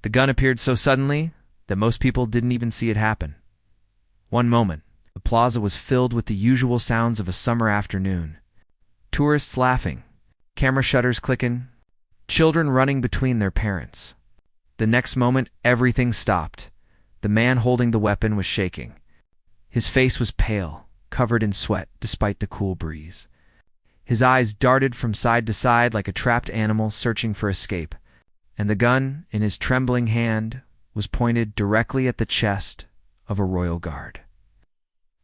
The gun appeared so suddenly that most people didn't even see it happen. One moment, the plaza was filled with the usual sounds of a summer afternoon. Tourists laughing, camera shutters clicking, children running between their parents. The next moment, everything stopped. The man holding the weapon was shaking. His face was pale, covered in sweat despite the cool breeze. His eyes darted from side to side like a trapped animal searching for escape, and the gun in his trembling hand was pointed directly at the chest of a royal guard,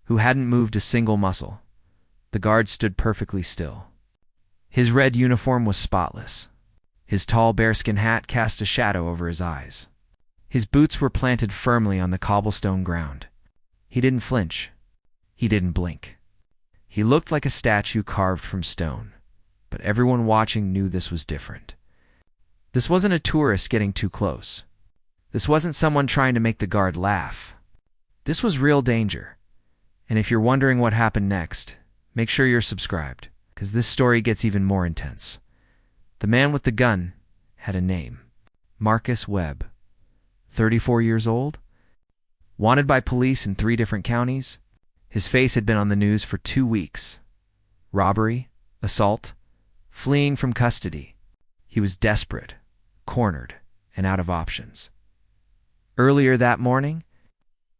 who hadn't moved a single muscle. The guard stood perfectly still. His red uniform was spotless. His tall bearskin hat cast a shadow over his eyes. His boots were planted firmly on the cobblestone ground. He didn't flinch. He didn't blink. He looked like a statue carved from stone, but everyone watching knew this was different. This wasn't a tourist getting too close. This wasn't someone trying to make the guard laugh. This was real danger. And if you're wondering what happened next, make sure you're subscribed, because this story gets even more intense. The man with the gun had a name. Marcus Webb. 34 years old? Wanted by police in 3 different counties? His face had been on the news for 2 weeks. Robbery, assault, fleeing from custody. He was desperate, cornered, and out of options. Earlier that morning,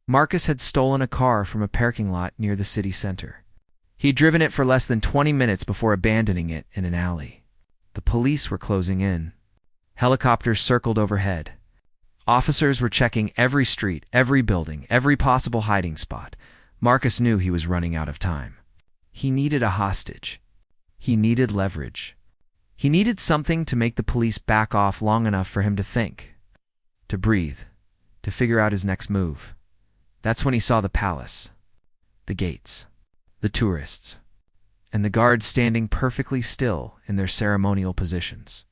Marcus had stolen a car from a parking lot near the city center. He'd driven it for less than 20 minutes before abandoning it in an alley. The police were closing in. Helicopters circled overhead. Officers were checking every street, every building, every possible hiding spot. Marcus knew he was running out of time. He needed a hostage. He needed leverage. He needed something to make the police back off long enough for him to think, to breathe, to figure out his next move. That's when he saw the palace, the gates, the tourists, and the guards standing perfectly still in their ceremonial positions.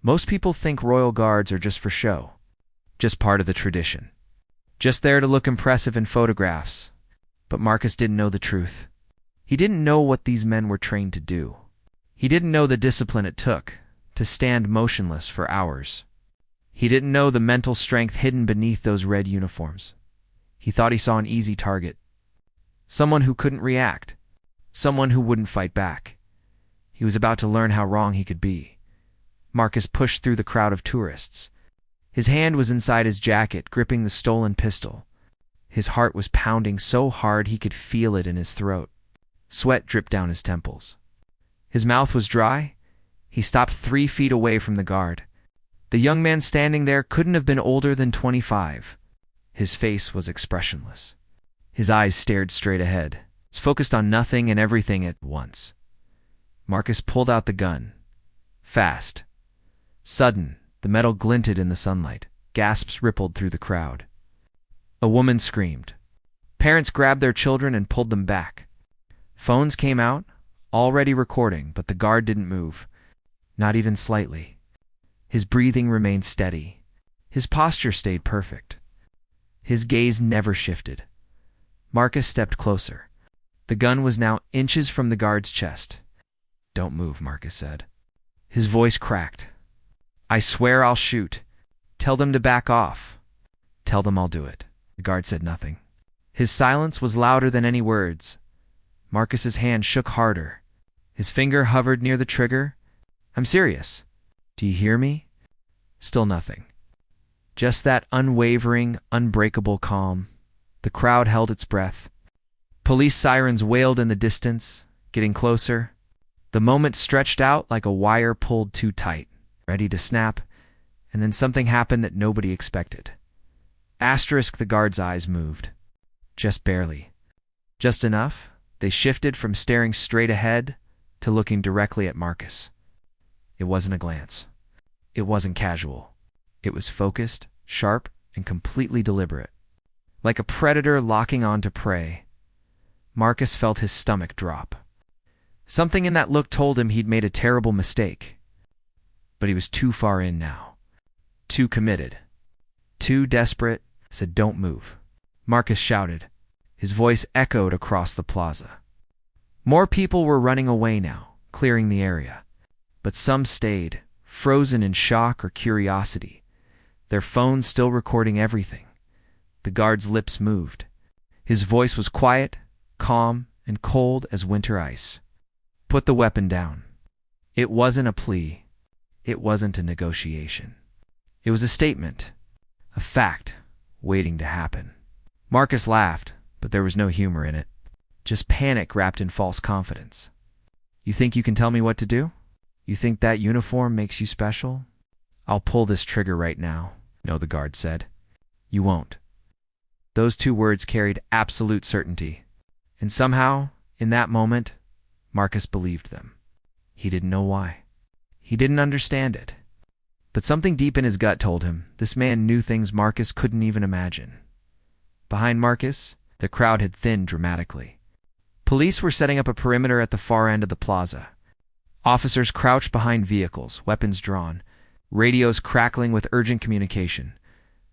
Most people think royal guards are just for show, just part of the tradition, just there to look impressive in photographs. But Marcus didn't know the truth. He didn't know what these men were trained to do. He didn't know the discipline it took to stand motionless for hours. He didn't know the mental strength hidden beneath those red uniforms. He thought he saw an easy target. Someone who couldn't react. Someone who wouldn't fight back. He was about to learn how wrong he could be. Marcus pushed through the crowd of tourists. His hand was inside his jacket, gripping the stolen pistol. His heart was pounding so hard he could feel it in his throat. Sweat dripped down his temples. His mouth was dry. He stopped 3 feet away from the guard. The young man standing there couldn't have been older than 25. His face was expressionless. His eyes stared straight ahead, focused on nothing and everything at once. Marcus pulled out the gun. Fast. Sudden, the metal glinted in the sunlight. Gasps rippled through the crowd. A woman screamed. Parents grabbed their children and pulled them back. Phones came out, already recording, but the guard didn't move, not even slightly. His breathing remained steady. His posture stayed perfect. His gaze never shifted. Marcus stepped closer. The gun was now inches from the guard's chest. "Don't move," Marcus said. His voice cracked. "I swear I'll shoot. Tell them to back off. Tell them I'll do it." The guard said nothing. His silence was louder than any words. Marcus's hand shook harder. His finger hovered near the trigger. "I'm serious. Do you hear me?" Still nothing. Just that unwavering, unbreakable calm. The crowd held its breath. Police sirens wailed in the distance, getting closer. The moment stretched out like a wire pulled too tight, ready to snap, and then something happened that nobody expected. The guard's eyes moved. Just barely. Just enough, they shifted from staring straight ahead to looking directly at Marcus. It wasn't a glance. It wasn't casual. It was focused, sharp, and completely deliberate. Like a predator locking on to prey. Marcus felt his stomach drop. Something in that look told him he'd made a terrible mistake. But he was too far in now. Too committed. Too desperate. Said, "Don't move." Marcus shouted. His voice echoed across the plaza. More people were running away now, clearing the area. But some stayed, frozen in shock or curiosity. their phones still recording everything. The guard's lips moved. His voice was quiet, calm, and cold as winter ice. Put the weapon down. It wasn't a plea. It wasn't a negotiation. It was a statement, a fact, waiting to happen. Marcus laughed, but there was no humor in it. Just panic wrapped in false confidence. You think you can tell me what to do? You think that uniform makes you special? I'll pull this trigger right now. No, the guard said. You won't. Those two words carried absolute certainty. And somehow, in that moment, Marcus believed them. He didn't know why. He didn't understand it. But something deep in his gut told him this man knew things Marcus couldn't even imagine. Behind Marcus, the crowd had thinned dramatically. Police were setting up a perimeter at the far end of the plaza. Officers crouched behind vehicles, weapons drawn, radios crackling with urgent communication.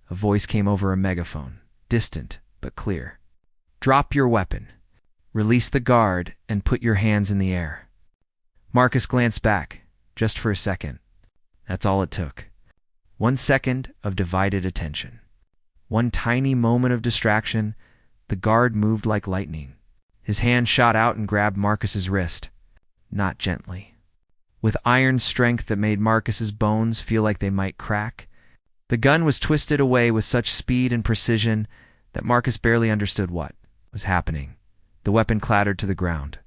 A voice came over a megaphone, distant but clear. Drop your weapon. Release the guard and put your hands in the air. Marcus glanced back, just for a second. That's all it took. 1 second of divided attention. One tiny moment of distraction. The guard moved like lightning. His hand shot out and grabbed Marcus's wrist. Not gently. With iron strength that made Marcus's bones feel like they might crack. The gun was twisted away with such speed and precision that Marcus barely understood what was happening. The weapon clattered to the ground.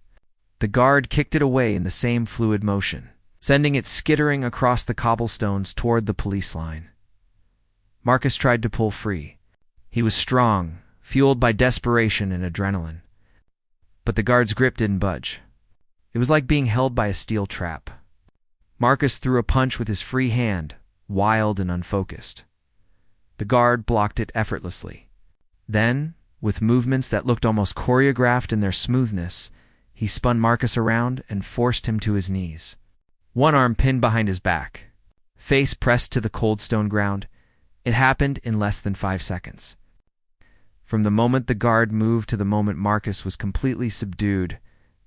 The guard kicked it away in the same fluid motion, sending it skittering across the cobblestones toward the police line. Marcus tried to pull free. He was strong, fueled by desperation and adrenaline. But the guard's grip didn't budge. It was like being held by a steel trap. Marcus threw a punch with his free hand, wild and unfocused. The guard blocked it effortlessly. Then, with movements that looked almost choreographed in their smoothness, he spun Marcus around and forced him to his knees. One arm pinned behind his back, face pressed to the cold stone ground. It happened in less than 5 seconds. From the moment the guard moved to the moment Marcus was completely subdued,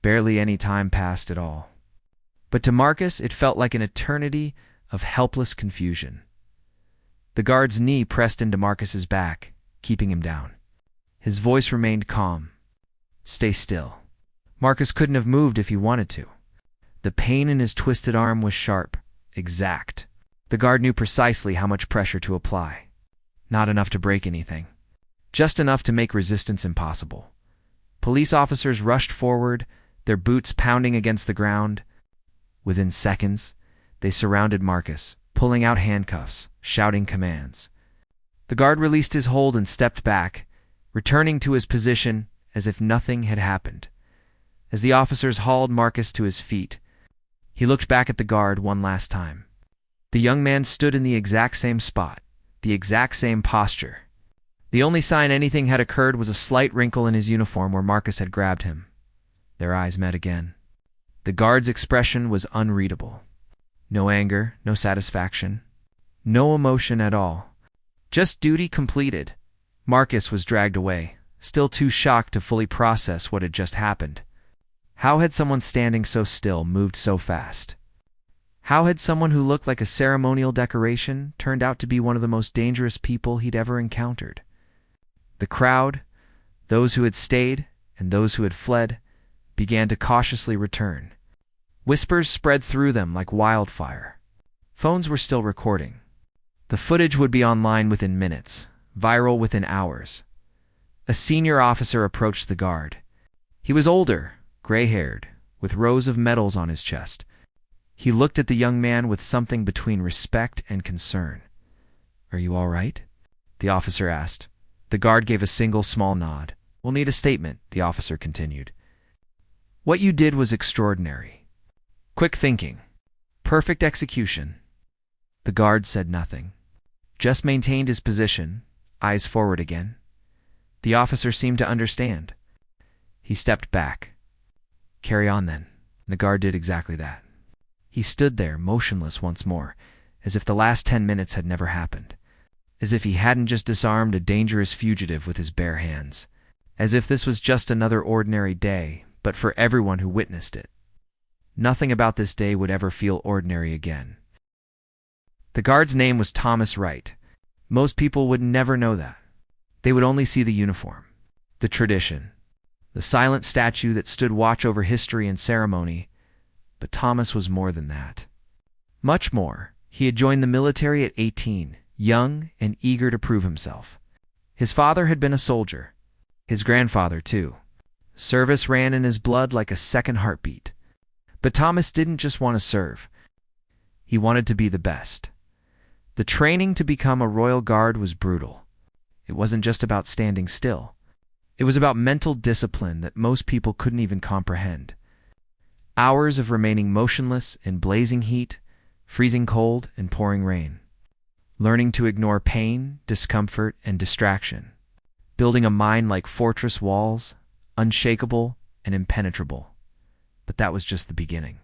barely any time passed at all. But to Marcus, it felt like an eternity of helpless confusion. The guard's knee pressed into Marcus's back, keeping him down. His voice remained calm. Stay still. Marcus couldn't have moved if he wanted to. The pain in his twisted arm was sharp, exact. The guard knew precisely how much pressure to apply. Not enough to break anything. Just enough to make resistance impossible. Police officers rushed forward, their boots pounding against the ground. Within seconds, they surrounded Marcus, pulling out handcuffs, shouting commands. The guard released his hold and stepped back, returning to his position as if nothing had happened. As the officers hauled Marcus to his feet, he looked back at the guard one last time. The young man stood in the exact same spot, the exact same posture. The only sign anything had occurred was a slight wrinkle in his uniform where Marcus had grabbed him. Their eyes met again. The guard's expression was unreadable. No anger, no satisfaction, no emotion at all. Just duty completed. Marcus was dragged away, still too shocked to fully process what had just happened. How had someone standing so still moved so fast? How had someone who looked like a ceremonial decoration turned out to be one of the most dangerous people he'd ever encountered? The crowd, those who had stayed and those who had fled, began to cautiously return. Whispers spread through them like wildfire. Phones were still recording. The footage would be online within minutes, viral within hours. A senior officer approached the guard. He was older, gray-haired, with rows of medals on his chest. He looked at the young man with something between respect and concern. "Are you all right?" the officer asked. The guard gave a single small nod. "We'll need a statement," the officer continued. "What you did was extraordinary. Quick thinking. Perfect execution." The guard said nothing, just maintained his position, eyes forward again. The officer seemed to understand. He stepped back. "Carry on then." The guard did exactly that. He stood there, motionless once more, as if the last 10 minutes had never happened. As if he hadn't just disarmed a dangerous fugitive with his bare hands. As if this was just another ordinary day, but for everyone who witnessed it. Nothing about this day would ever feel ordinary again. The guard's name was Thomas Wright. Most people would never know that. They would only see the uniform, the tradition, the silent statue that stood watch over history and ceremony. But Thomas was more than that. Much more. He had joined the military at 18, young and eager to prove himself. His father had been a soldier. His grandfather, too. Service ran in his blood like a second heartbeat. But Thomas didn't just want to serve. He wanted to be the best. The training to become a Royal Guard was brutal. It wasn't just about standing still. It was about mental discipline that most people couldn't even comprehend. Hours of remaining motionless in blazing heat, freezing cold, and pouring rain. Learning to ignore pain, discomfort, and distraction. Building a mind like fortress walls, unshakable and impenetrable. But that was just the beginning.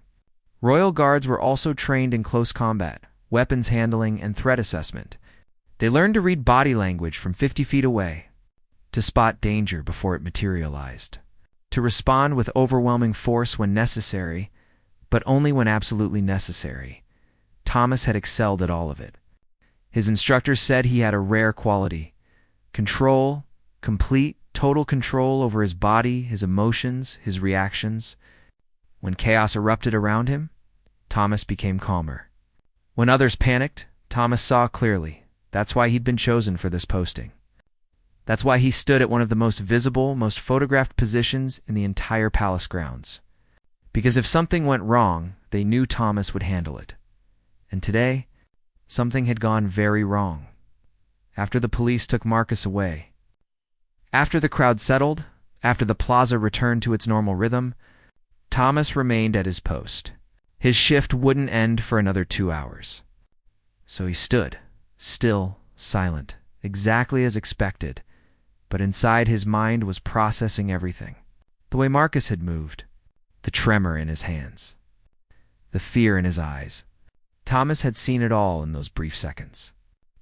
Royal Guards were also trained in close combat, weapons handling, and threat assessment. They learned to read body language from 50 feet away, to spot danger before it materialized, to respond with overwhelming force when necessary, but only when absolutely necessary. Thomas had excelled at all of it. His instructors said he had a rare quality: control, complete, total control over his body, his emotions, his reactions. When chaos erupted around him, Thomas became calmer. When others panicked, Thomas saw clearly. That's why he'd been chosen for this posting. That's why he stood at one of the most visible, most photographed positions in the entire palace grounds. Because if something went wrong, they knew Thomas would handle it. And today, something had gone very wrong. After the police took Marcus away, after the crowd settled, after the plaza returned to its normal rhythm, Thomas remained at his post. His shift wouldn't end for another 2 hours. So he stood, still, silent, exactly as expected, but inside his mind was processing everything. The way Marcus had moved, the tremor in his hands, the fear in his eyes. Thomas had seen it all in those brief seconds.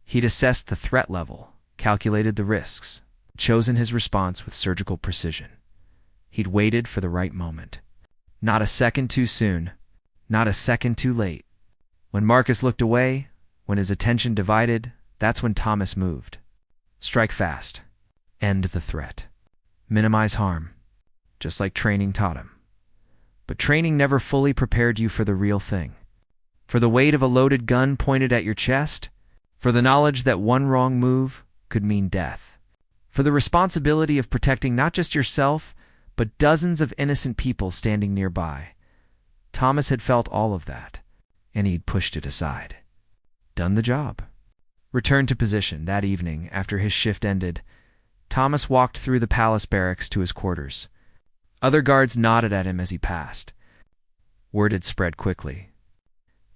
He'd assessed the threat level, calculated the risks, chosen his response with surgical precision. He'd waited for the right moment. Not a second too soon, not a second too late. When Marcus looked away, when his attention divided, that's when Thomas moved. Strike fast. End the threat. Minimize harm, just like training taught him. But training never fully prepared you for the real thing. For the weight of a loaded gun pointed at your chest, for the knowledge that one wrong move could mean death, for the responsibility of protecting not just yourself, but dozens of innocent people standing nearby. Thomas had felt all of that, and he'd pushed it aside. Done the job. Returned to position that evening after his shift ended, Thomas walked through the palace barracks to his quarters. Other guards nodded at him as he passed. Word had spread quickly.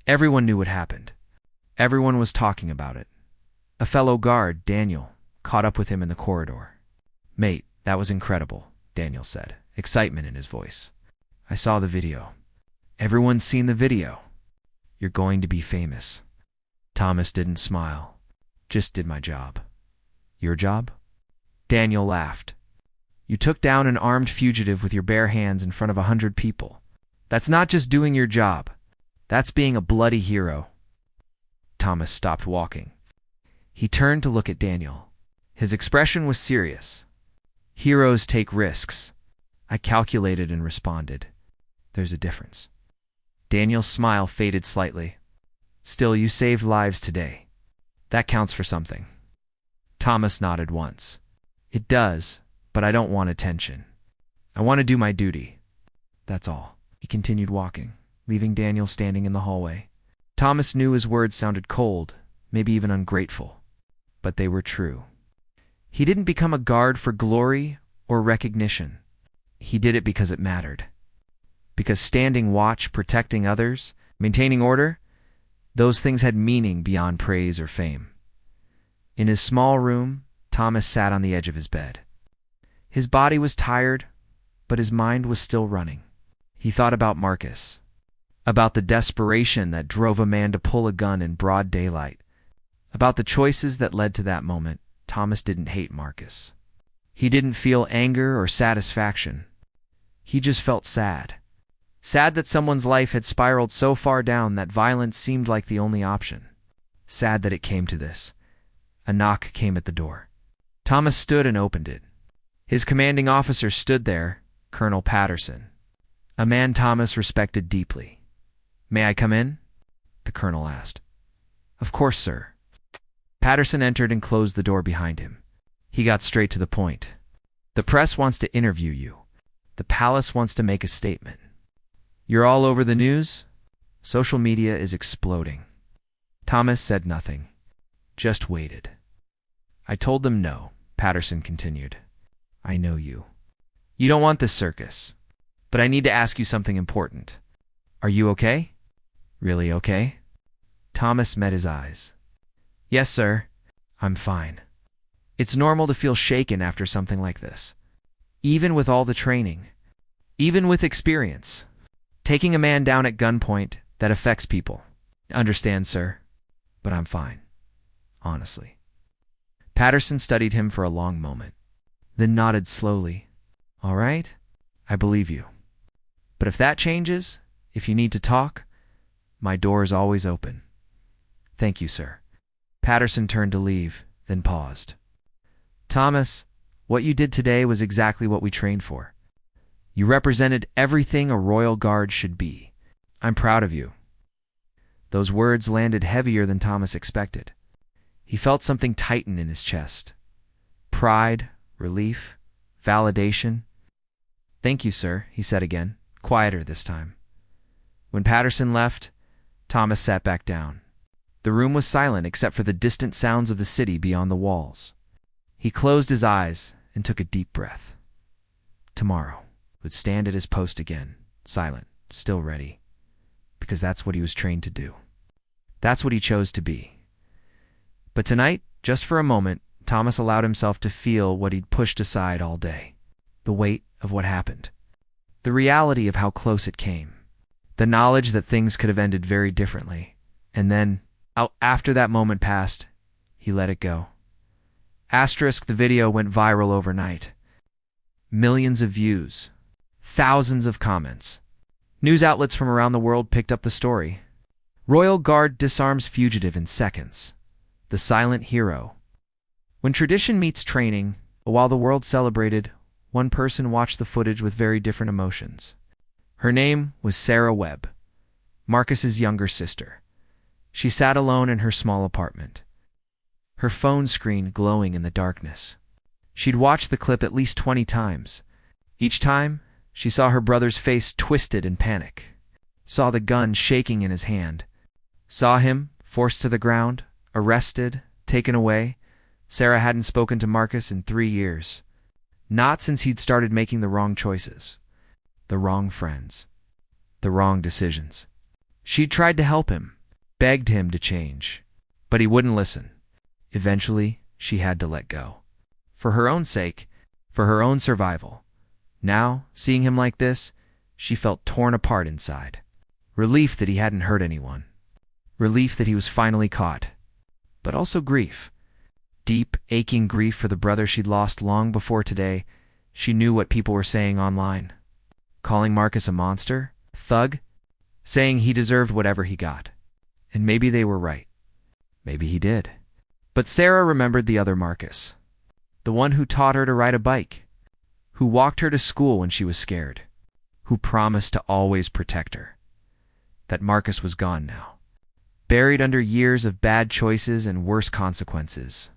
Everyone knew what happened. Everyone was talking about it. A fellow guard, Daniel, caught up with him in the corridor. "Mate, that was incredible," Daniel said, excitement in his voice. "I saw the video. Everyone's seen the video. You're going to be famous." Thomas didn't smile. "Just did my job." "Your job?" Daniel laughed. "You took down an armed fugitive with your bare hands in front of 100 people. That's not just doing your job. That's being a bloody hero." Thomas stopped walking. He turned to look at Daniel. His expression was serious. "Heroes take risks." I calculated and responded. "There's a difference." Daniel's smile faded slightly. "Still, you saved lives today. That counts for something." Thomas nodded once. "It does, but I don't want attention. I want to do my duty. That's all." He continued walking, leaving Daniel standing in the hallway. Thomas knew his words sounded cold, maybe even ungrateful, but they were true. He didn't become a guard for glory or recognition. He did it because it mattered. Because standing watch, protecting others, maintaining order, those things had meaning beyond praise or fame. In his small room, Thomas sat on the edge of his bed. His body was tired, but his mind was still running. He thought about Marcus, about the desperation that drove a man to pull a gun in broad daylight, about the choices that led to that moment. Thomas didn't hate Marcus. He didn't feel anger or satisfaction. He just felt sad. Sad that someone's life had spiraled so far down that violence seemed like the only option. Sad that it came to this. A knock came at the door. Thomas stood and opened it. His commanding officer stood there, Colonel Patterson, a man Thomas respected deeply. "May I come in?" the colonel asked. "Of course, sir." Patterson entered and closed the door behind him. He got straight to the point. "The press wants to interview you. The palace wants to make a statement. You're all over the news. Social media is exploding." Thomas said nothing, just waited. "I told them no," Patterson continued. "I know you. You don't want this circus. But I need to ask you something important. Are you okay? Really okay?" Thomas met his eyes. "Yes, sir. I'm fine. It's normal to feel shaken after something like this. Even with all the training. Even with experience. Taking a man down at gunpoint, that affects people. Understand, sir. But I'm fine. Honestly." Patterson studied him for a long moment, then nodded slowly. "All right, I believe you. But if that changes, if you need to talk, my door is always open." "Thank you, sir." Patterson turned to leave, then paused. "Thomas, what you did today was exactly what we trained for. You represented everything a royal guard should be. I'm proud of you." Those words landed heavier than Thomas expected. He felt something tighten in his chest. Pride, relief, validation. "Thank you, sir," he said again, quieter this time. When Patterson left, Thomas sat back down. The room was silent except for the distant sounds of the city beyond the walls. He closed his eyes and took a deep breath. Tomorrow would stand at his post again, silent, still ready, because that's what he was trained to do. That's what he chose to be. But tonight, just for a moment, Thomas allowed himself to feel what he'd pushed aside all day. The weight of what happened. The reality of how close it came. The knowledge that things could have ended very differently. And then, after that moment passed, he let it go. Asterisk, the video went viral overnight. Millions of views. Thousands of comments. News outlets from around the world picked up the story. Royal Guard disarms fugitive in seconds. The silent hero. When tradition meets training, while the world celebrated, one person watched the footage with very different emotions. Her name was Sarah Webb, Marcus's younger sister. She sat alone in her small apartment, her phone screen glowing in the darkness. She'd watched the clip at least 20 times. Each time, she saw her brother's face twisted in panic, saw the gun shaking in his hand, saw him forced to the ground, arrested, taken away. Sarah hadn't spoken to Marcus in 3 years. Not since he'd started making the wrong choices, the wrong friends, the wrong decisions. She'd tried to help him, begged him to change, but he wouldn't listen. Eventually, she had to let go. For her own sake, for her own survival. Now, seeing him like this, she felt torn apart inside. Relief that he hadn't hurt anyone. Relief that he was finally caught. But also grief. Deep, aching grief for the brother she'd lost long before today. She knew what people were saying online. Calling Marcus a monster, a thug, saying he deserved whatever he got. And maybe they were right. Maybe he did. But Sarah remembered the other Marcus. The one who taught her to ride a bike. Who walked her to school when she was scared. Who promised to always protect her. That Marcus was gone now. Buried under years of bad choices and worse consequences.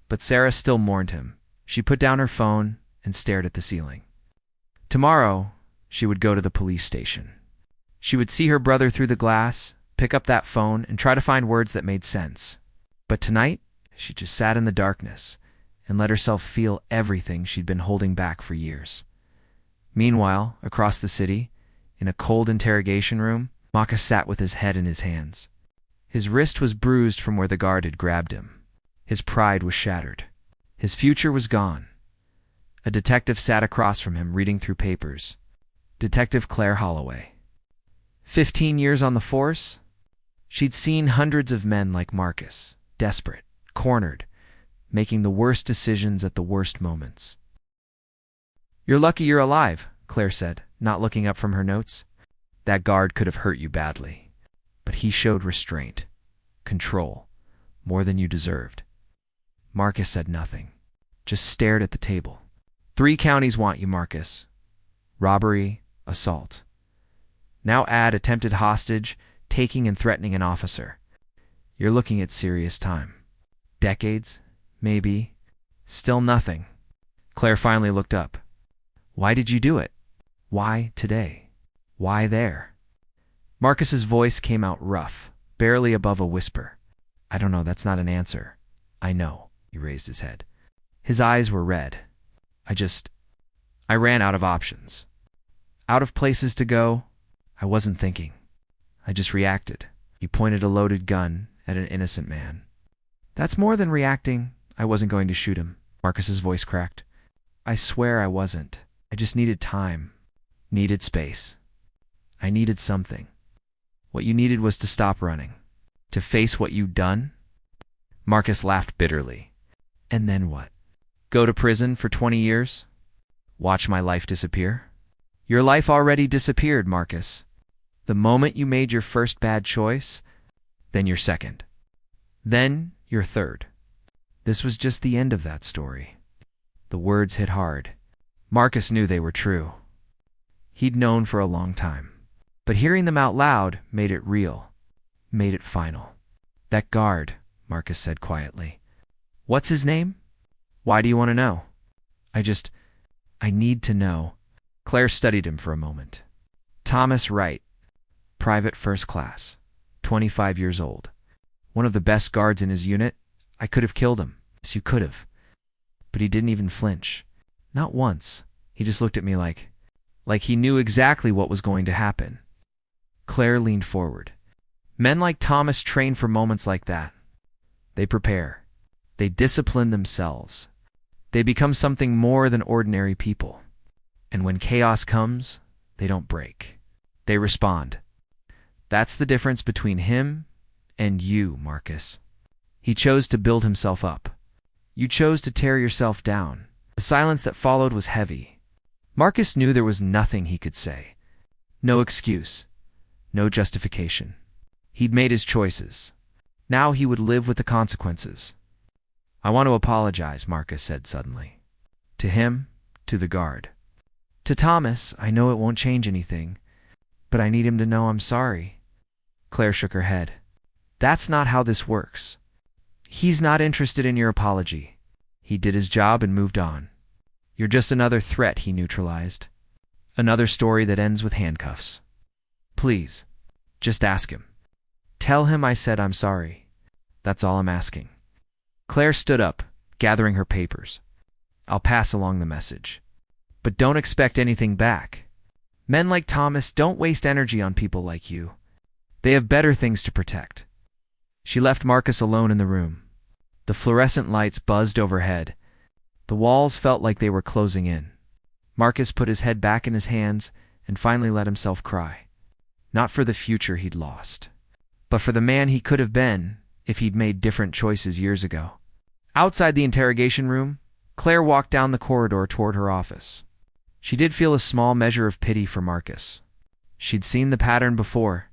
But Sarah still mourned him. She put down her phone and stared at the ceiling. Tomorrow, she would go to the police station. She would see her brother through the glass, pick up that phone, and try to find words that made sense. But tonight, she just sat in the darkness and let herself feel everything she'd been holding back for years. Meanwhile, across the city, in a cold interrogation room, Marcus sat with his head in his hands. His wrist was bruised from where the guard had grabbed him. His pride was shattered. His future was gone. A detective sat across from him reading through papers. Detective Claire Holloway. 15 years on the force? She'd seen hundreds of men like Marcus, desperate, cornered, making the worst decisions at the worst moments. "You're lucky you're alive," Claire said, not looking up from her notes. "That guard could have hurt you badly. But he showed restraint, control, more than you deserved." Marcus said nothing, just stared at the table. 3 counties want you, Marcus. Robbery, assault. Now add attempted hostage, taking and threatening an officer. You're looking at serious time. Decades, maybe. Still nothing. Claire finally looked up. Why did you do it? Why today? Why there? Marcus's voice came out rough, barely above a whisper. I don't know, that's not an answer. I know. He raised his head. His eyes were red. I ran out of options. Out of places to go. I wasn't thinking. I just reacted. He pointed a loaded gun at an innocent man. That's more than reacting. I wasn't going to shoot him. Marcus's voice cracked. I swear I wasn't. I just needed time. Needed space. I needed something. What you needed was to stop running. To face what you'd done? Marcus laughed bitterly. And then what? Go to prison for 20 years? Watch my life disappear? Your life already disappeared, Marcus. The moment you made your first bad choice, then your second. Then your third. This was just the end of that story. The words hit hard. Marcus knew they were true. He'd known for a long time. But hearing them out loud made it real. Made it final. That guard, Marcus said quietly. What's his name? Why do you want to know? I need to know. Claire studied him for a moment. Thomas Wright, private first class, 25 years old. One of the best guards in his unit. I could have killed him. Yes, you could have. But he didn't even flinch. Not once. He just looked at me like he knew exactly what was going to happen. Claire leaned forward. Men like Thomas train for moments like that. They prepare. They discipline themselves. They become something more than ordinary people. And when chaos comes, they don't break. They respond. That's the difference between him and you, Marcus. He chose to build himself up. You chose to tear yourself down. The silence that followed was heavy. Marcus knew there was nothing he could say. No excuse. No justification. He'd made his choices. Now he would live with the consequences. I want to apologize, Marcus said suddenly. To him, to the guard. To Thomas, I know it won't change anything, but I need him to know I'm sorry. Claire shook her head. That's not how this works. He's not interested in your apology. He did his job and moved on. You're just another threat he neutralized. Another story that ends with handcuffs. Please, just ask him. Tell him I said I'm sorry. That's all I'm asking. Claire stood up, gathering her papers. I'll pass along the message. But don't expect anything back. Men like Thomas don't waste energy on people like you. They have better things to protect. She left Marcus alone in the room. The fluorescent lights buzzed overhead. The walls felt like they were closing in. Marcus put his head back in his hands and finally let himself cry. Not for the future he'd lost, but for the man he could have been if he'd made different choices years ago. Outside the interrogation room, Claire walked down the corridor toward her office. She did feel a small measure of pity for Marcus. She'd seen the pattern before.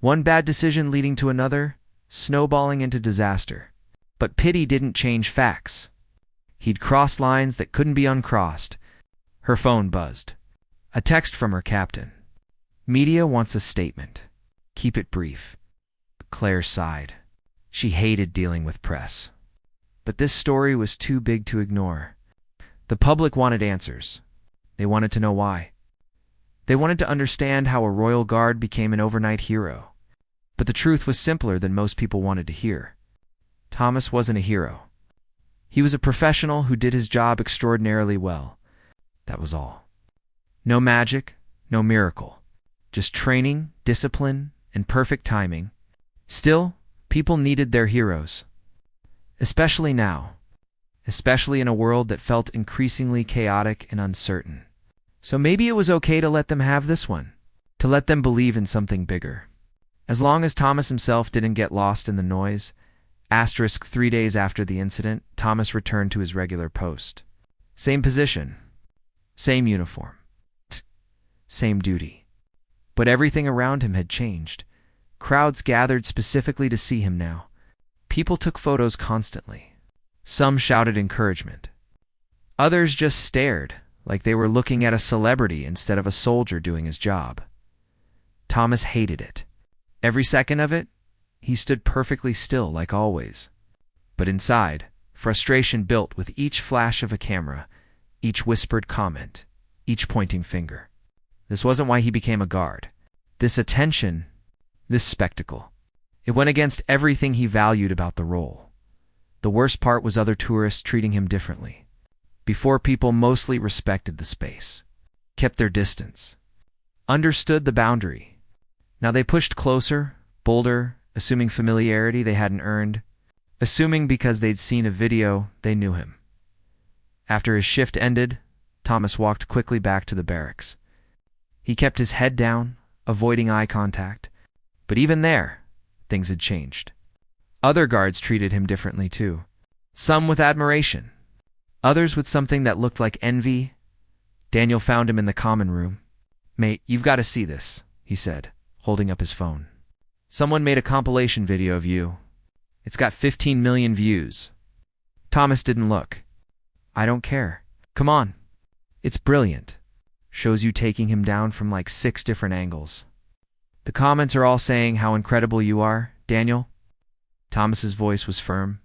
One bad decision leading to another, snowballing into disaster. But pity didn't change facts. He'd crossed lines that couldn't be uncrossed. Her phone buzzed. A text from her captain. Media wants a statement. Keep it brief. Claire sighed. She hated dealing with press. But this story was too big to ignore. The public wanted answers. They wanted to know why. They wanted to understand how a royal guard became an overnight hero. But the truth was simpler than most people wanted to hear. Thomas wasn't a hero. He was a professional who did his job extraordinarily well. That was all. No magic, no miracle. Just training, discipline, and perfect timing. Still, people needed their heroes. Especially now. Especially in a world that felt increasingly chaotic and uncertain. So maybe it was okay to let them have this one. To let them believe in something bigger. As long as Thomas himself didn't get lost in the noise. 3 days after the incident, Thomas returned to his regular post. Same position. Same uniform. Same duty. But everything around him had changed. Crowds gathered specifically to see him now. People took photos constantly. Some shouted encouragement. Others just stared, like they were looking at a celebrity instead of a soldier doing his job. Thomas hated it. Every second of it, he stood perfectly still like always. But inside, frustration built with each flash of a camera, each whispered comment, each pointing finger. This wasn't why he became a guard. This attention, this spectacle, it went against everything he valued about the role. The worst part was other tourists treating him differently. Before, people mostly respected the space, kept their distance, understood the boundary. Now they pushed closer, bolder, assuming familiarity they hadn't earned, assuming because they'd seen a video they knew him. After his shift ended, Thomas walked quickly back to the barracks. He kept his head down, avoiding eye contact, but even there, things had changed. Other guards treated him differently too. Some with admiration, others with something that looked like envy. Daniel found him in the common room. "Mate, you've got to see this," he said, holding up his phone. "Someone made a compilation video of you. It's got 15 million views." Thomas didn't look. "I don't care. Come on. It's brilliant. Shows you taking him down from like 6 different angles. The comments are all saying how incredible you are, Daniel." Thomas's voice was firm.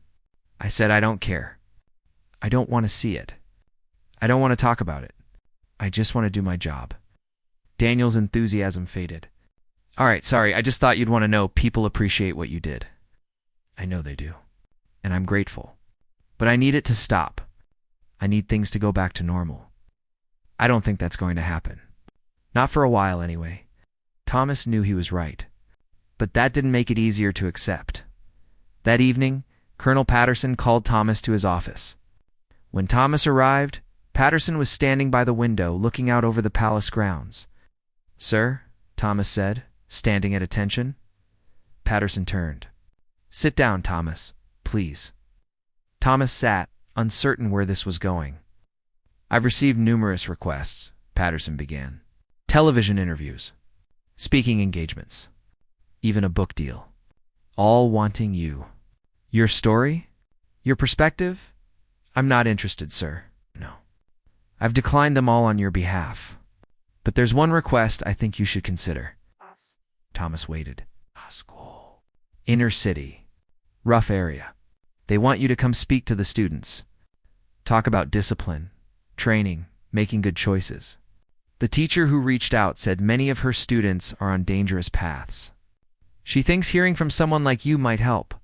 "I said I don't care. I don't want to see it. I don't want to talk about it. I just want to do my job." Daniel's enthusiasm faded. "All right, sorry, I just thought you'd want to know people appreciate what you did." "I know they do, and I'm grateful. But I need it to stop. I need things to go back to normal." "I don't think that's going to happen. Not for a while, anyway." Thomas knew he was right, but that didn't make it easier to accept. That evening, Colonel Patterson called Thomas to his office. When Thomas arrived, Patterson was standing by the window looking out over the palace grounds. "Sir," Thomas said, standing at attention. Patterson turned. "Sit down, Thomas, please." Thomas sat, uncertain where this was going. "I've received numerous requests," Patterson began. "Television interviews, speaking engagements, even a book deal. All wanting you. Your story? Your perspective? I'm not interested, sir. No. I've declined them all on your behalf. But there's one request I think you should consider." Thomas waited. "School. Inner city. Rough area. They want you to come speak to the students. Talk about discipline, training, making good choices. The teacher who reached out said many of her students are on dangerous paths. She thinks hearing from someone like you might help,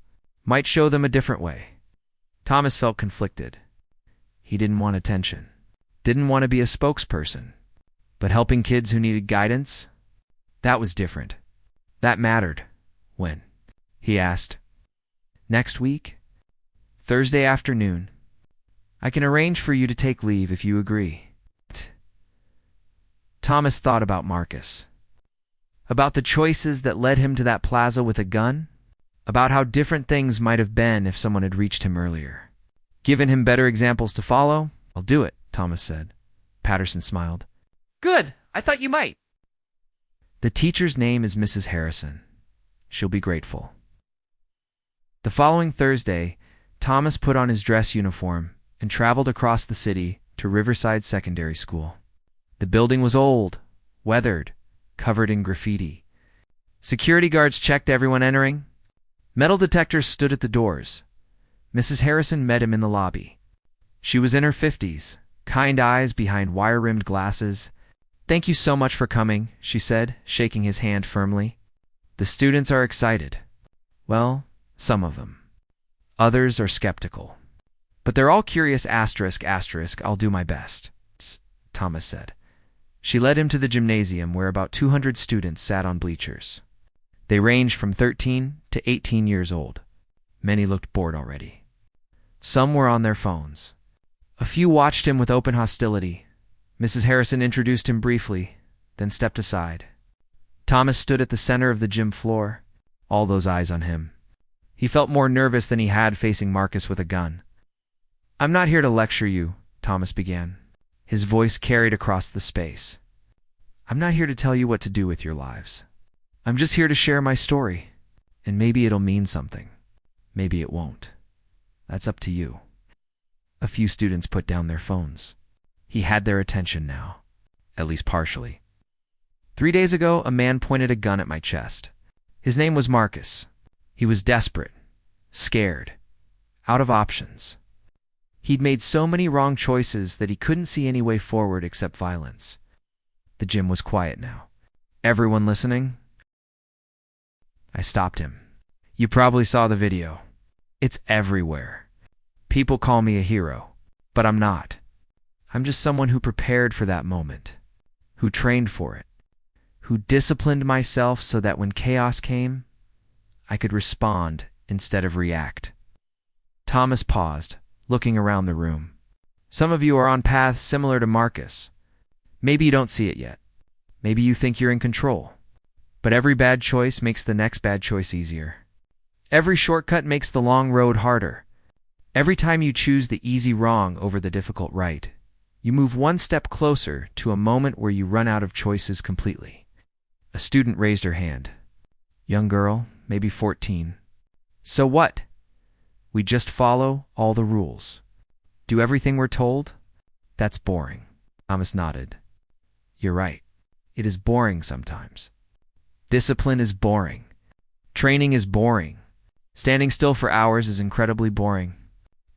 might show them a different way." Thomas felt conflicted. He didn't want attention, didn't want to be a spokesperson, but helping kids who needed guidance, that was different. That mattered. "When?" he asked. "Next week? Thursday afternoon. I can arrange for you to take leave if you agree." Thomas thought about Marcus, about the choices that led him to that plaza with a gun, about how different things might have been if someone had reached him earlier. "Given him better examples to follow, I'll do it," Thomas said. Patterson smiled. "Good. I thought you might." "The teacher's name is Mrs. Harrison. She'll be grateful." The following Thursday, Thomas put on his dress uniform and traveled across the city to Riverside Secondary School. The building was old, weathered, covered in graffiti. Security guards checked everyone entering. Metal detectors stood at the doors. Mrs. Harrison met him in the lobby. She was in her 50s, kind eyes behind wire-rimmed glasses. "Thank you so much for coming," she said, shaking his hand firmly. "The students are excited. Well, some of them. Others are skeptical. But they're all curious ***. I'll do my best," Thomas said. She led him to the gymnasium where about 200 students sat on bleachers. They ranged from 13 to 18 years old. Many looked bored already. Some were on their phones. A few watched him with open hostility. Mrs. Harrison introduced him briefly, then stepped aside. Thomas stood at the center of the gym floor, all those eyes on him. He felt more nervous than he had facing Marcus with a gun. "I'm not here to lecture you," Thomas began. His voice carried across the space. "I'm not here to tell you what to do with your lives. I'm just here to share my story, and maybe it'll mean something. Maybe it won't. That's up to you." A few students put down their phones. He had their attention now, at least partially. 3 days ago, a man pointed a gun at my chest. His name was Marcus. He was desperate, scared, out of options. He'd made so many wrong choices that he couldn't see any way forward except violence. The gym was quiet now. Everyone listening? I stopped him. You probably saw the video. It's everywhere. People call me a hero, but I'm not. I'm just someone who prepared for that moment, who trained for it, who disciplined myself so that when chaos came, I could respond instead of react. Thomas paused, looking around the room. Some of you are on paths similar to Marcus. Maybe you don't see it yet. Maybe you think you're in control. But every bad choice makes the next bad choice easier. Every shortcut makes the long road harder. Every time you choose the easy wrong over the difficult right, you move one step closer to a moment where you run out of choices completely. A student raised her hand. Young girl, maybe 14. So what? We just follow all the rules. Do everything we're told? That's boring. Thomas nodded. You're right. It is boring sometimes. Discipline is boring. Training is boring. Standing still for hours is incredibly boring.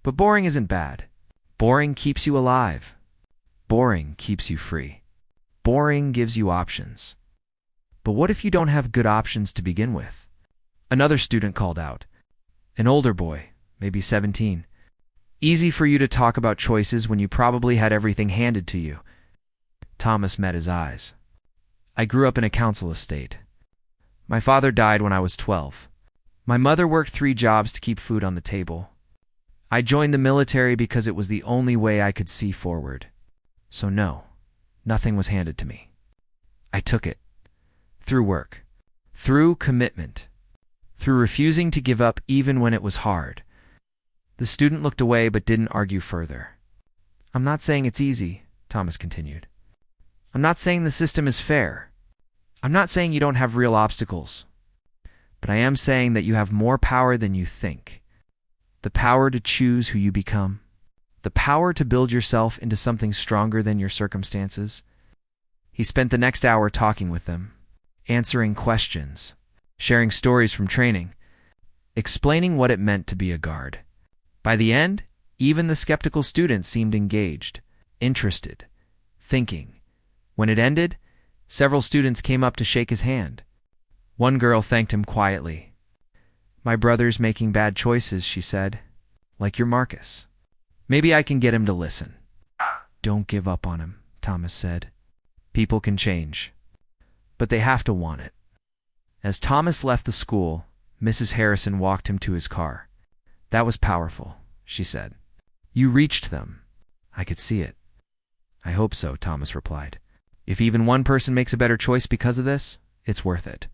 But boring isn't bad. Boring keeps you alive. Boring keeps you free. Boring gives you options. But what if you don't have good options to begin with? Another student called out. An older boy, maybe 17. Easy for you to talk about choices when you probably had everything handed to you. Thomas met his eyes. I grew up in a council estate. My father died when I was 12. My mother worked 3 jobs to keep food on the table. I joined the military because it was the only way I could see forward. So no, nothing was handed to me. I took it. Through work. Through commitment. Through refusing to give up even when it was hard. The student looked away but didn't argue further. I'm not saying it's easy, Thomas continued. I'm not saying the system is fair. I'm not saying you don't have real obstacles. But I am saying that you have more power than you think. The power to choose who you become. The power to build yourself into something stronger than your circumstances. He spent the next hour talking with them, answering questions, sharing stories from training, explaining what it meant to be a guard. By the end, even the skeptical students seemed engaged, interested, thinking. When it ended, several students came up to shake his hand. One girl thanked him quietly. My brother's making bad choices, she said, like your Marcus. Maybe I can get him to listen. Don't give up on him, Thomas said. People can change, but they have to want it. As Thomas left the school, Mrs. Harrison walked him to his car. That was powerful, she said. You reached them. I could see it. I hope so, Thomas replied. If even one person makes a better choice because of this, it's worth it.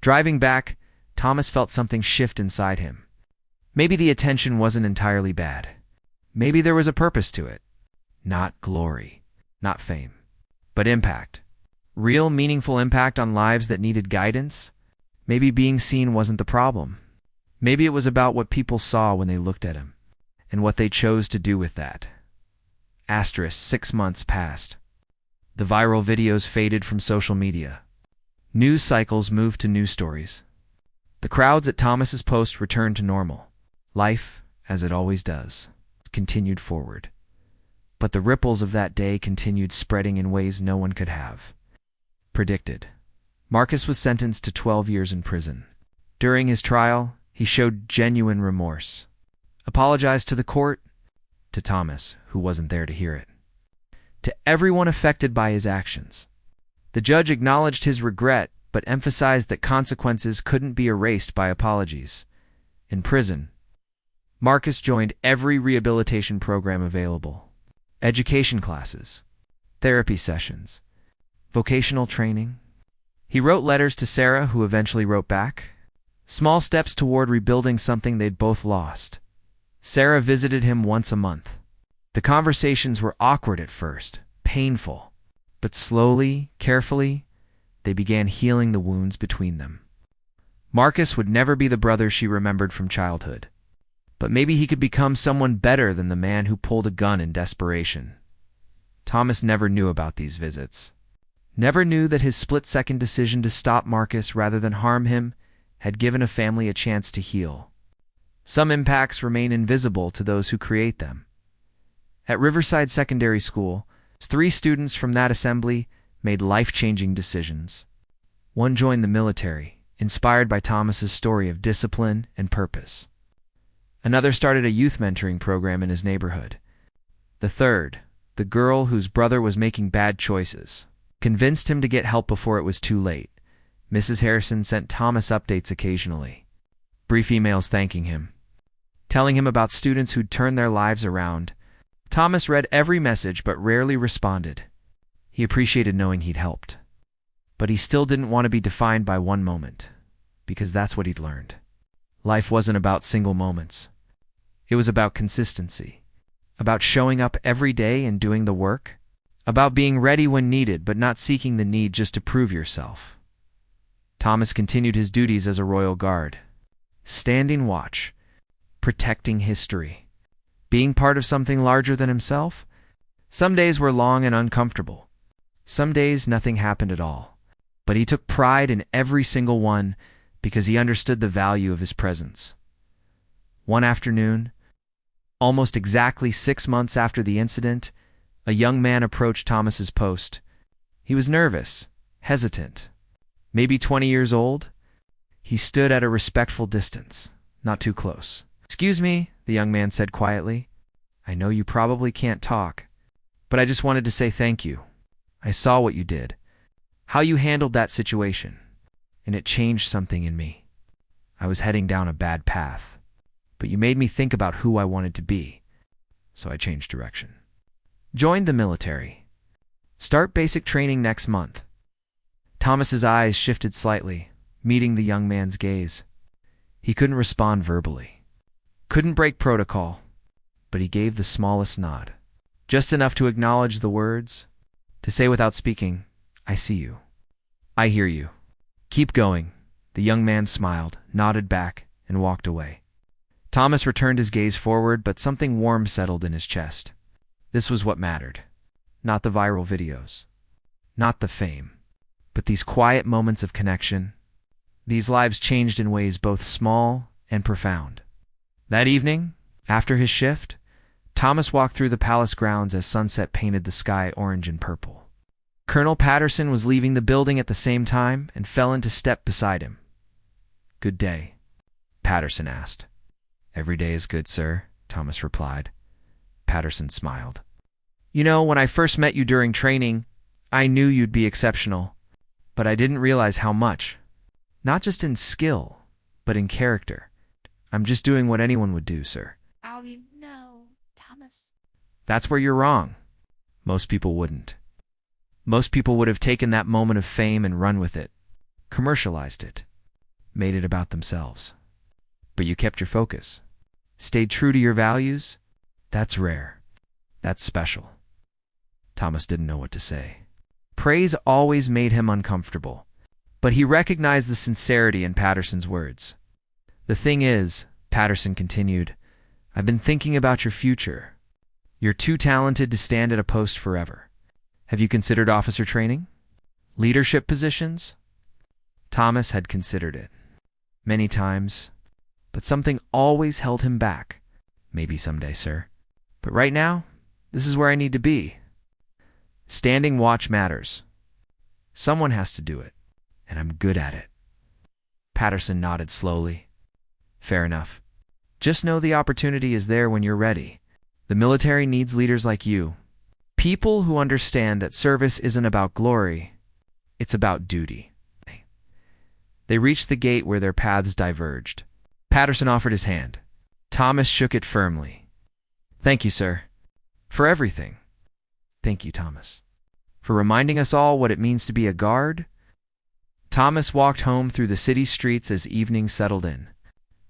Driving back, Thomas felt something shift inside him. Maybe the attention wasn't entirely bad. Maybe there was a purpose to it. Not glory, not fame, but impact. Real, meaningful impact on lives that needed guidance. Maybe being seen wasn't the problem. Maybe it was about what people saw when they looked at him, and what they chose to do with that. 6 months passed. The viral videos faded from social media. News cycles moved to news stories. The crowds at Thomas's post returned to normal. Life, as it always does, continued forward. But the ripples of that day continued spreading in ways no one could have predicted. Marcus was sentenced to 12 years in prison. During his trial, he showed genuine remorse. Apologized to the court, to Thomas, who wasn't there to hear it, to everyone affected by his actions. The judge acknowledged his regret, but emphasized that consequences couldn't be erased by apologies. In prison, Marcus joined every rehabilitation program available. Education classes, therapy sessions, vocational training. He wrote letters to Sarah, who eventually wrote back. Small steps toward rebuilding something they'd both lost. Sarah visited him once a month. The conversations were awkward at first, painful, but slowly, carefully, they began healing the wounds between them. Marcus would never be the brother she remembered from childhood, but maybe he could become someone better than the man who pulled a gun in desperation. Thomas never knew about these visits. Never knew that his split-second decision to stop Marcus rather than harm him had given a family a chance to heal. Some impacts remain invisible to those who create them. At Riverside Secondary School, 3 students from that assembly made life-changing decisions. One joined the military, inspired by Thomas's story of discipline and purpose. Another started a youth mentoring program in his neighborhood. The third, the girl whose brother was making bad choices, convinced him to get help before it was too late. Mrs. Harrison sent Thomas updates occasionally, brief emails thanking him, telling him about students who'd turned their lives around. Thomas read every message but rarely responded. He appreciated knowing he'd helped. But he still didn't want to be defined by one moment, because that's what he'd learned. Life wasn't about single moments. It was about consistency, about showing up every day and doing the work, about being ready when needed but not seeking the need just to prove yourself. Thomas continued his duties as a royal guard, standing watch, protecting history, being part of something larger than himself. Some days were long and uncomfortable. Some days nothing happened at all. But he took pride in every single one because he understood the value of his presence. One afternoon, almost exactly 6 months after the incident, a young man approached Thomas's post. He was nervous, hesitant, maybe 20 years old. He stood at a respectful distance, not too close. "Excuse me," the young man said quietly. "I know you probably can't talk, but I just wanted to say thank you. I saw what you did, how you handled that situation, and it changed something in me. I was heading down a bad path, but you made me think about who I wanted to be, so I changed direction. Join the military. Start basic training next month." Thomas's eyes shifted slightly, meeting the young man's gaze. He couldn't respond verbally, couldn't break protocol, but he gave the smallest nod, just enough to acknowledge the words, to say without speaking, "I see you. I hear you. Keep going." The young man smiled, nodded back, and walked away. Thomas returned his gaze forward, but something warm settled in his chest. This was what mattered. Not the viral videos, not the fame, but these quiet moments of connection. These lives changed in ways both small and profound. That evening, after his shift, Thomas walked through the palace grounds as sunset painted the sky orange and purple. Colonel Patterson was leaving the building at the same time and fell into step beside him. "Good day?" Patterson asked. "Every day is good, sir," Thomas replied. Patterson smiled. "You know, when I first met you during training, I knew you'd be exceptional, but I didn't realize how much. Not just in skill, but in character. I'm just doing what anyone would do, sir." "Oh, you know, Thomas." "That's where you're wrong. Most people wouldn't. Most people would have taken that moment of fame and run with it, commercialized it, made it about themselves. But you kept your focus, stayed true to your values. That's rare. That's special." Thomas didn't know what to say. Praise always made him uncomfortable, but he recognized the sincerity in Patterson's words. "The thing is," Patterson continued, "I've been thinking about your future. You're too talented to stand at a post forever. Have you considered officer training? Leadership positions?" Thomas had considered it many times, but something always held him back. "Maybe someday, sir. But right now, this is where I need to be. Standing watch matters. Someone has to do it, and I'm good at it." Patterson nodded slowly. "Fair enough. Just know the opportunity is there when you're ready. The military needs leaders like you. People who understand that service isn't about glory, it's about duty." They reached the gate where their paths diverged. Patterson offered his hand. Thomas shook it firmly. "Thank you, sir, for everything." "Thank you, Thomas, for reminding us all what it means to be a guard." Thomas walked home through the city streets as evening settled in.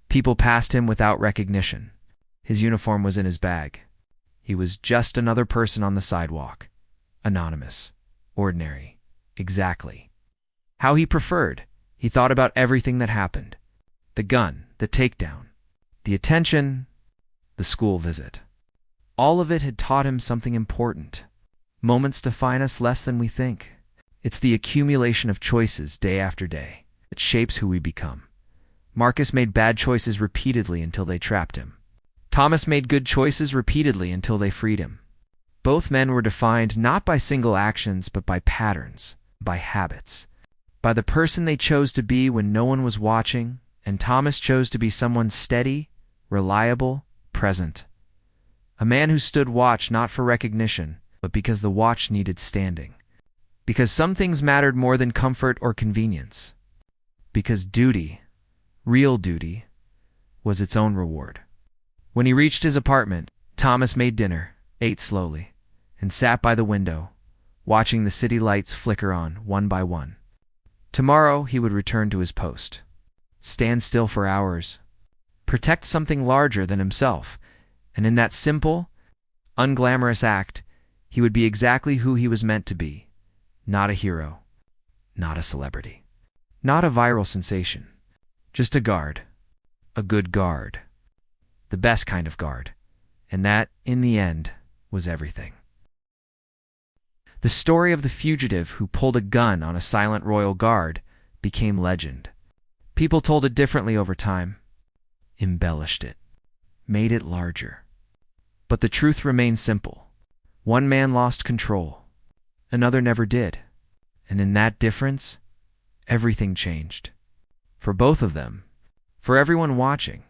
People passed him without recognition. His uniform was in his bag. He was just another person on the sidewalk. Anonymous. Ordinary. Exactly how he preferred. He thought about everything that happened. The gun, the takedown, the attention, the school visit. All of it had taught him something important. Moments define us less than we think. It's the accumulation of choices day after day that shapes who we become. Marcus made bad choices repeatedly until they trapped him. Thomas made good choices repeatedly until they freed him. Both men were defined not by single actions, but by patterns, by habits, by the person they chose to be when no one was watching, and Thomas chose to be someone steady, reliable, present. A man who stood watch not for recognition, but because the watch needed standing. Because some things mattered more than comfort or convenience. Because duty, real duty, was its own reward. When he reached his apartment, Thomas made dinner, ate slowly, and sat by the window, watching the city lights flicker on one by one. Tomorrow he would return to his post, stand still for hours, protect something larger than himself, and in that simple, unglamorous act, he would be exactly who he was meant to be. Not a hero, not a celebrity, not a viral sensation, just a guard, a good guard, the best kind of guard, and that, in the end, was everything. The story of the fugitive who pulled a gun on a silent royal guard became legend. People told it differently over time, embellished it, made it larger. But the truth remained simple. One man lost control. Another never did. And in that difference, everything changed. For both of them. For everyone watching.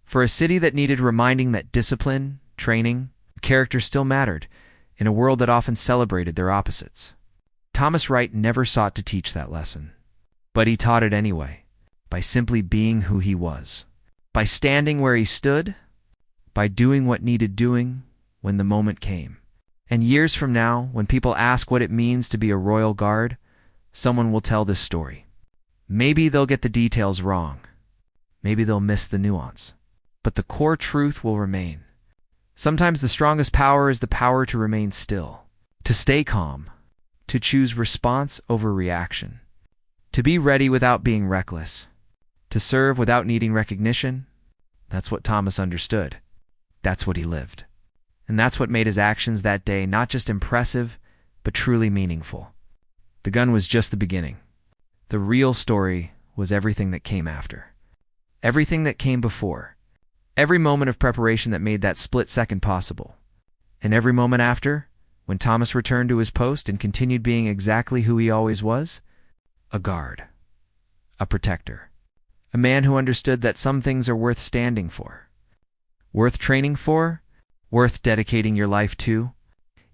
For a city that needed reminding that discipline, training, character still mattered in a world that often celebrated their opposites. Thomas Wright never sought to teach that lesson. But he taught it anyway, by simply being who he was. By standing where he stood, by doing what needed doing when the moment came. And years from now, when people ask what it means to be a royal guard, someone will tell this story. Maybe they'll get the details wrong. Maybe they'll miss the nuance. But the core truth will remain. Sometimes the strongest power is the power to remain still, to stay calm, to choose response over reaction, to be ready without being reckless, to serve without needing recognition. That's what Thomas understood. That's what he lived. And that's what made his actions that day not just impressive, but truly meaningful. The gun was just the beginning. The real story was everything that came after. Everything that came before. Every moment of preparation that made that split second possible. And every moment after, when Thomas returned to his post and continued being exactly who he always was, a guard, a protector, a man who understood that some things are worth standing for, worth training for, worth dedicating your life to,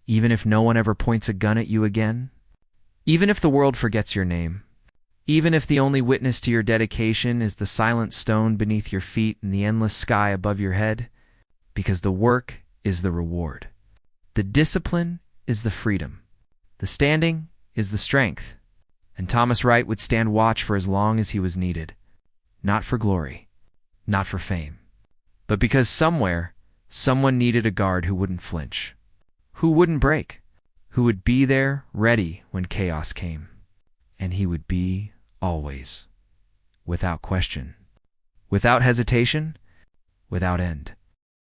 even if no one ever points a gun at you again, even if the world forgets your name, even if the only witness to your dedication is the silent stone beneath your feet and the endless sky above your head, because the work is the reward. The discipline is the freedom. The standing is the strength. And Thomas Wright would stand watch for as long as he was needed. Not for glory, not for fame, but because somewhere, someone needed a guard who wouldn't flinch, who wouldn't break, who would be there ready when chaos came. And he would be always, without question, without hesitation, without end.